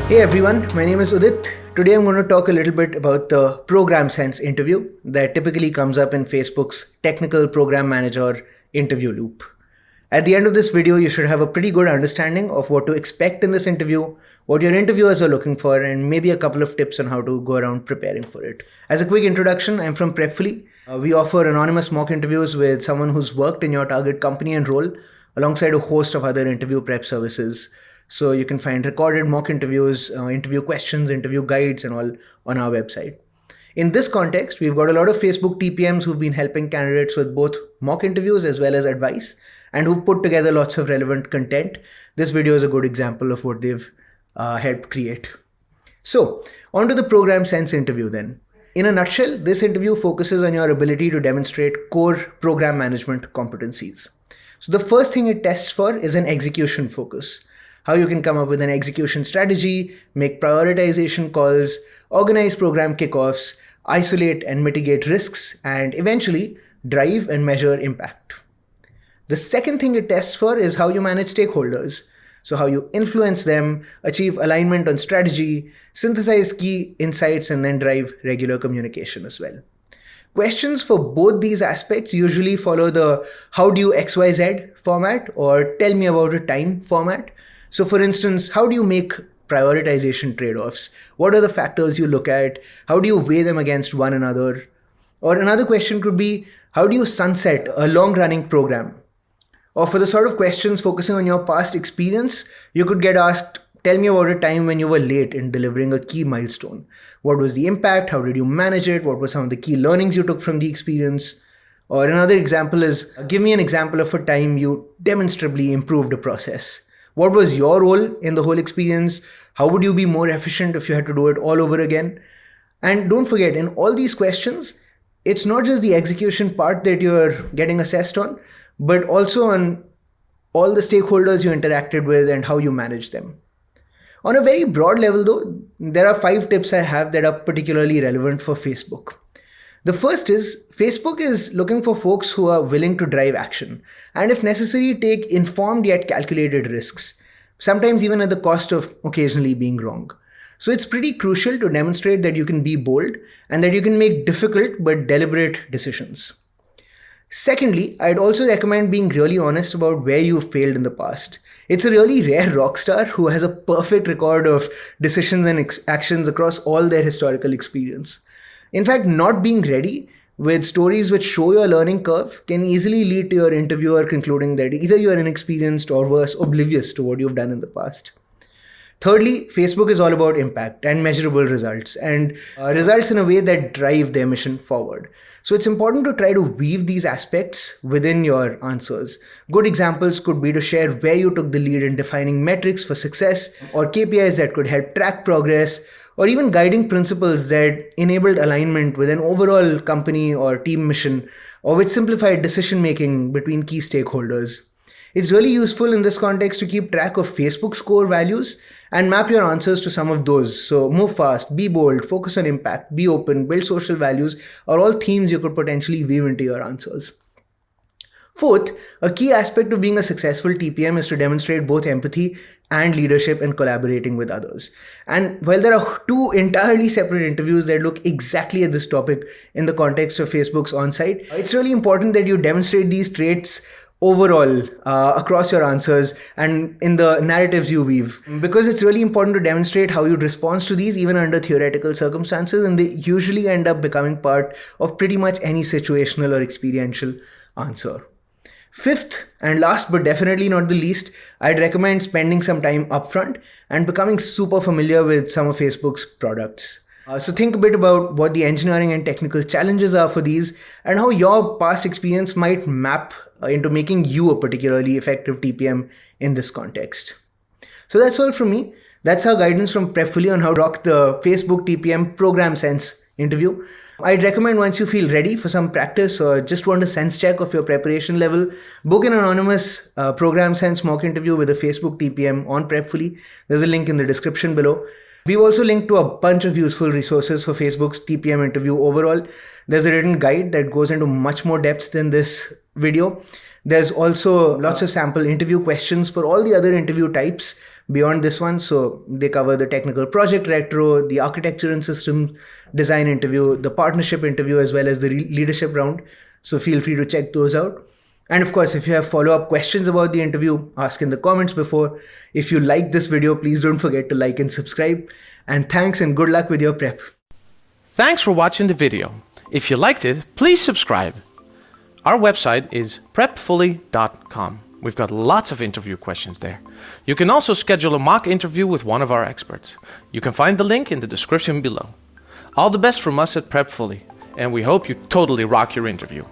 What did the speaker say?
Hey everyone, my name is Udit. Today I'm going to talk a little bit about the program sense interview that typically comes up in Facebook's technical program manager interview loop. At the end of this video, you should have a pretty good understanding of what to expect in this interview, what your interviewers are looking for, and maybe a couple of tips on how to go around preparing for it. As a quick introduction, I'm from Prepfully. We offer anonymous mock interviews with someone who's worked in your target company and role, alongside a host of other interview prep services. So you can find recorded mock interviews, interview questions, interview guides, and all on our website. In this context, we've got a lot of Facebook TPMs who've been helping candidates with both mock interviews as well as advice, and who've put together lots of relevant content. This video is a good example of what they've helped create. So, on to the program sense interview then. In a nutshell, this interview focuses on your ability to demonstrate core program management competencies. So the first thing it tests for is an execution focus. How you can come up with an execution strategy, make prioritization calls, organize program kickoffs, isolate and mitigate risks, and eventually drive and measure impact. The second thing it tests for is how you manage stakeholders. So how you influence them, achieve alignment on strategy, synthesize key insights, and then drive regular communication as well. Questions for both these aspects usually follow the how do you XYZ format or tell me about a time format. So for instance, how do you make prioritization trade-offs? What are the factors you look at? How do you weigh them against one another? Or another question could be, how do you sunset a long-running program? Or for the sort of questions focusing on your past experience, you could get asked, tell me about a time when you were late in delivering a key milestone. What was the impact? How did you manage it? What were some of the key learnings you took from the experience? Or another example is, give me an example of a time you demonstrably improved a process. What was your role in the whole experience? How would you be more efficient if you had to do it all over again? And don't forget, in all these questions, it's not just the execution part that you're getting assessed on, but also on all the stakeholders you interacted with and how you manage them. On a very broad level though, there are 5 tips I have that are particularly relevant for Facebook. The first is, Facebook is looking for folks who are willing to drive action and if necessary take informed yet calculated risks, sometimes even at the cost of occasionally being wrong. So it's pretty crucial to demonstrate that you can be bold and that you can make difficult but deliberate decisions. Secondly, I'd also recommend being really honest about where you've failed in the past. It's a really rare rock star who has a perfect record of decisions and actions across all their historical experience. In fact, not being ready with stories which show your learning curve can easily lead to your interviewer concluding that either you are inexperienced or worse, oblivious to what you've done in the past. Thirdly, Facebook is all about impact and measurable results and results in a way that drive their mission forward. So it's important to try to weave these aspects within your answers. Good examples could be to share where you took the lead in defining metrics for success or KPIs that could help track progress, or even guiding principles that enabled alignment with an overall company or team mission, or which simplified decision making between key stakeholders. It's really useful in this context to keep track of Facebook's core values and map your answers to some of those. So move fast, be bold, focus on impact, be open, build social values are all themes you could potentially weave into your answers. Fourth, a key aspect of being a successful TPM is to demonstrate both empathy and leadership in collaborating with others. And while there are 2 entirely separate interviews that look exactly at this topic in the context of Facebook's on-site, it's really important that you demonstrate these traits overall across your answers and in the narratives you weave, because it's really important to demonstrate how you'd respond to these even under theoretical circumstances, and they usually end up becoming part of pretty much any situational or experiential answer. Fifth, and last but definitely not the least, I'd recommend spending some time upfront and becoming super familiar with some of Facebook's products. So think a bit about what the engineering and technical challenges are for these and how your past experience might map into making you a particularly effective TPM in this context. So that's all from me. That's our guidance from Prepfully on how to rock the Facebook TPM program sense interview. I'd recommend once you feel ready for some practice or just want a sense check of your preparation level, book an anonymous program sense mock interview with a Facebook TPM on Prepfully. There's a link in the description below. We've also linked to a bunch of useful resources for Facebook's TPM interview overall. There's a written guide that goes into much more depth than this video. There's also lots of sample interview questions for all the other interview types beyond this one. So they cover the technical project director, the architecture and system design interview, the partnership interview, as well as the leadership round. So feel free to check those out. And of course, if you have follow-up questions about the interview, ask in the comments before. If you like this video, please don't forget to like and subscribe. And thanks and good luck with your prep. Thanks for watching the video. If you liked it, please subscribe. Our website is prepfully.com. We've got lots of interview questions there. You can also schedule a mock interview with one of our experts. You can find the link in the description below. All the best from us at Prep Fully, and we hope you totally rock your interview.